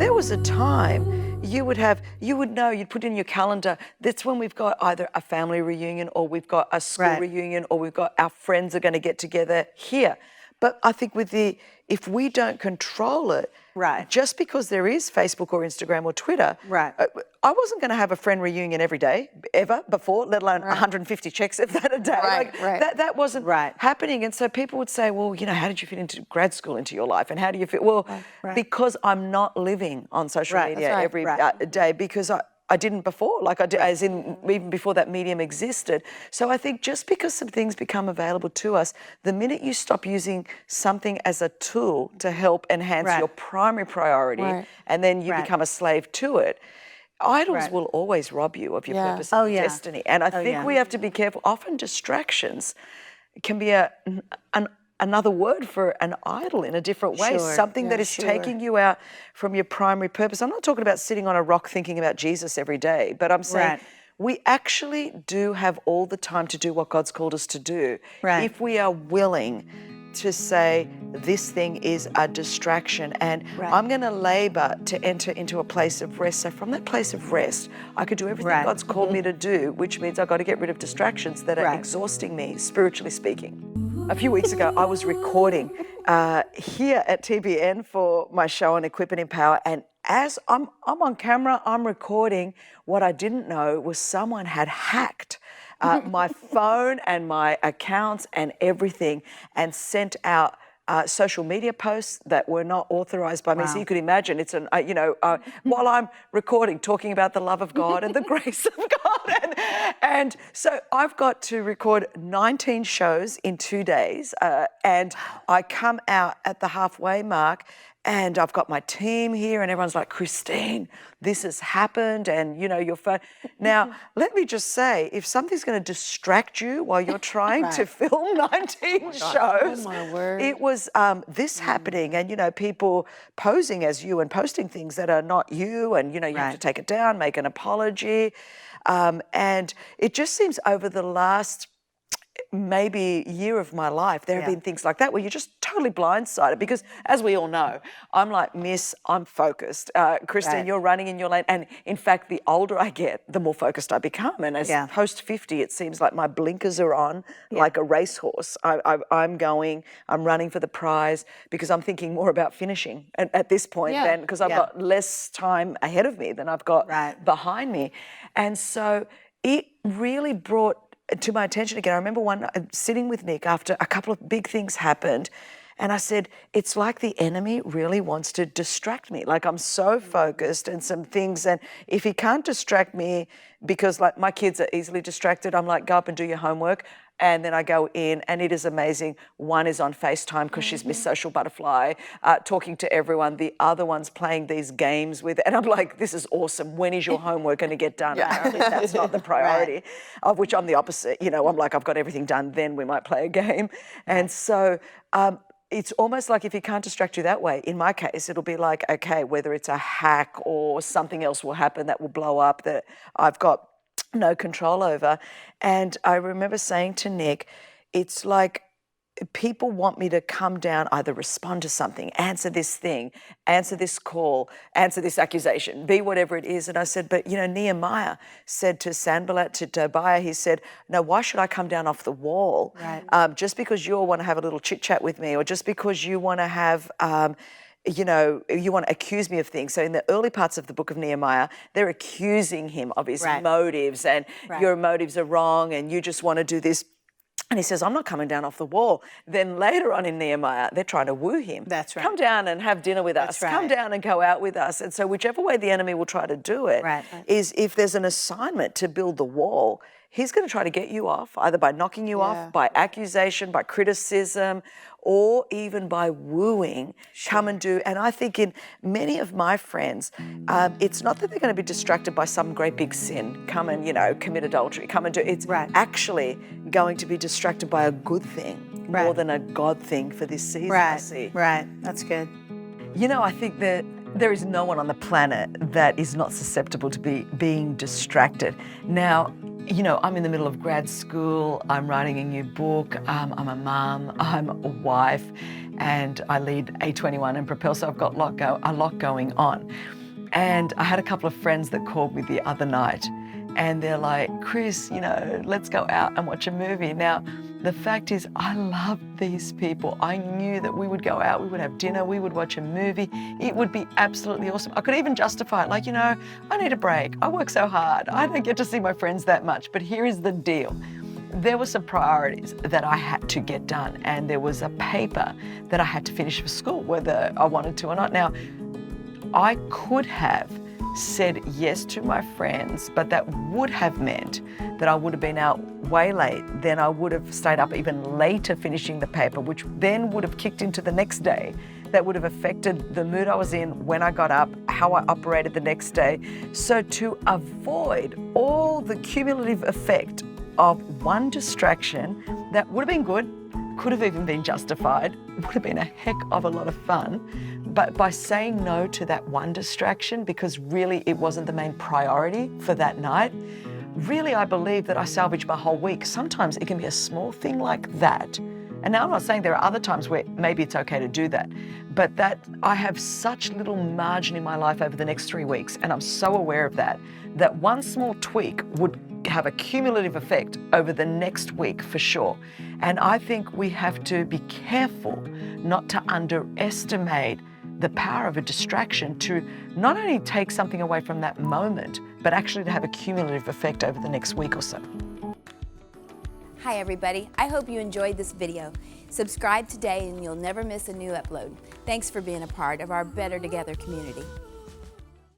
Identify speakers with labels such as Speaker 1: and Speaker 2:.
Speaker 1: there was a time you'd know, you'd put in your calendar, that's when we've got either a family reunion or we've got a school reunion or we've got our friends are going to get together here. But I think if we don't control it, just because there is Facebook or Instagram or Twitter, I wasn't going to have a friend reunion every day, ever, before, let alone 150 checks if that a day. That wasn't happening. And so people would say, well, how did you fit into grad school into your life? And how do you fit? Well, because I'm not living on social media every day, because I didn't before, as in even before that medium existed. So I think just because some things become available to us, the minute you stop using something as a tool to help enhance your primary priority, and then you become a slave to it, idols will always rob you of your purpose and destiny. And I think we have to be careful. Often distractions can be another word for an idol in a different way, something that is taking you out from your primary purpose. I'm not talking about sitting on a rock thinking about Jesus every day, but I'm saying we actually do have all the time to do what God's called us to do if we are willing to say, this thing is a distraction and I'm going to labor to enter into a place of rest. So from that place of rest, I could do everything God's called me to do, which means I've got to get rid of distractions that are exhausting me, spiritually speaking. A few weeks ago, I was recording here at TBN for my show on Equip and Empower, and as I'm on camera, I'm recording, what I didn't know was someone had hacked my phone and my accounts and everything and sent out social media posts that were not authorized by me. So you could imagine it's while I'm recording, talking about the love of God and the grace of God. And so I've got to record 19 shows in 2 days. And I come out at the halfway mark and I've got my team here and everyone's like, Christine, this has happened and, your phone. Now, let me just say, if something's going to distract you while you're trying to film 19 shows, it was this happening and, people posing as you and posting things that are not you and, you have to take it down, make an apology. And it just seems over the last maybe year of my life, there have been things like that where you're just totally blindsided because, as we all know, I'm like, Miss, I'm focused. Christine, you're running in your lane. And in fact, the older I get, the more focused I become. And as post 50, it seems like my blinkers are on like a racehorse. I'm running for the prize because I'm thinking more about finishing at this point than because I've got less time ahead of me than I've got behind me. And so it really brought to my attention again. I remember sitting with Nick after a couple of big things happened, and I said, it's like the enemy really wants to distract me. Like I'm so focused and some things, and if he can't distract me because like my kids are easily distracted, I'm like, go up and do your homework. And then I go in and it is amazing. One is on FaceTime because she's Miss Social Butterfly, talking to everyone. The other one's playing these games with, and I'm like, this is awesome. When is your homework going to get done? Apparently that's not the priority, of which I'm the opposite. I'm like, I've got everything done, then we might play a game. And so it's almost like if he can't distract you that way, in my case, it'll be like, okay, whether it's a hack or something else will happen that will blow up that I've got no control over. And I remember saying to Nick, it's like people want me to come down, either respond to something, answer this thing, answer this call, answer this accusation, be whatever it is. And I said, but Nehemiah said to Sanballat, to Tobiah, he said, no, why should I come down off the wall? Just because you want to have a little chit chat with me, or just because you want to have you want to accuse me of things. So in the early parts of the book of Nehemiah, they're accusing him of his motives and your motives are wrong and you just want to do this. And he says, I'm not coming down off the wall. Then later on in Nehemiah, they're trying to woo him. That's right. Come down and have dinner with us. Come down and go out with us. And so whichever way the enemy will try to do it is if there's an assignment to build the wall, he's going to try to get you off, either by knocking you off, by accusation, by criticism, or even by wooing, come and do. And I think in many of my friends, it's not that they're going to be distracted by some great big sin, come and, commit adultery, come and do. It's actually going to be distracted by a good thing more than a God thing for this season, I see.
Speaker 2: That's good.
Speaker 1: I think that there is no one on the planet that is not susceptible to being distracted. Now, you know, I'm in the middle of grad school, I'm writing a new book, I'm a mum, I'm a wife, and I lead A21 and Propel, so I've got a lot going on. And I had a couple of friends that called me the other night, and they're like, Chris, you know, let's go out and watch a movie. Now, the fact is, I love these people. I knew that we would go out, we would have dinner, we would watch a movie. It would be absolutely awesome. I could even justify it, like, you know, I need a break. I work so hard. I don't get to see my friends that much. But here is the deal. There were some priorities that I had to get done, and there was a paper that I had to finish for school, whether I wanted to or not. Now, I could have said yes to my friends, but that would have meant that I would have been out way late. Then I would have stayed up even later finishing the paper, which then would have kicked into the next day. That would have affected the mood I was in when I got up, how I operated the next day. So to avoid all the cumulative effect of one distraction that would have been good, could have even been justified, would have been a heck of a lot of fun, but by saying no to that one distraction, because really it wasn't the main priority for that night, really I believe that I salvaged my whole week. Sometimes it can be a small thing like that. And now I'm not saying there are other times where maybe it's okay to do that, but that I have such little margin in my life over the next 3 weeks, and I'm so aware of that, that one small tweak would have a cumulative effect over the next week for sure. And I think we have to be careful not to underestimate the power of a distraction to not only take something away from that moment, but actually to have a cumulative effect over the next week or so.
Speaker 2: Hi everybody, I hope you enjoyed this video. Subscribe today and you'll never miss a new upload. Thanks for being a part of our Better Together community.